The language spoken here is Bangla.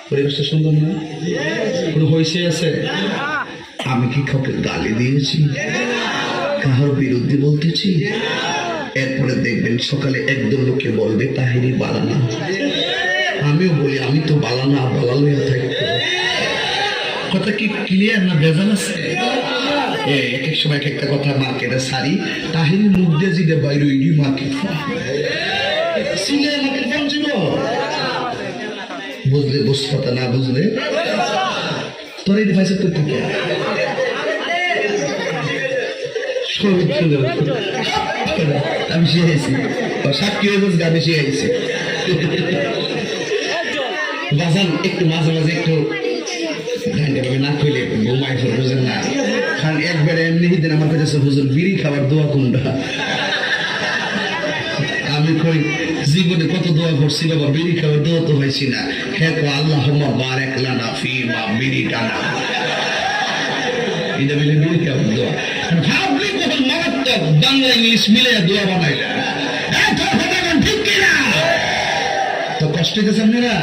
পরিবেশটা সুন্দর না? কোনো হয়েছে আছে? আমি কি কাউকে গালি দিয়েছি, কাহার বিরুদ্ধে বলতেছি? এরপরে দেখবেন সকালে একদল লোকে বলবে তাহিরি বালানা, আমিও বলি আমি তো বালানা, বালা লইয়া থাকবো। কথা কি ক্লিয়ার না ভেজাল আছে? এক এক সময় এক একটা কথা মার্কেটে সারি, তাহিরি মুখ দিয়ে যেটা বাইরে ইডি মার্কেট সিলে মার্কেট পৌঁছিল। বুঝলে বুঝ কথা না বুঝলে তোর এই ডিভাইসে তো ঠিক আমি শিখাইছি, সাক্ষী হয়ে গা বেশি আইছি। বাজান একটু মাঝে মাঝে একটু না খুলে ঘুমাই ফেল, বুঝেন না? কারণ একবারে এমনি দিন আমার কাছে হুজুর বিড়ি খাবার দোয়া কোনটা। আমি কই জীবনে কত দোয়া করছি বাবা, বিড়ি খাবার দোয়া তো হয়েছি না। হ্যাঁ আল্লাহ বারেক লানা ফি মা বিড়ি টানা, এটা মিলে বিড়ি খাবার দোয়া। ভাবলি কত মারাত্মক বাংলা ইংলিশ মিলে দোয়া বানাইলা, ঠিক কিনা? তো কষ্ট হইতেছে আপনারা?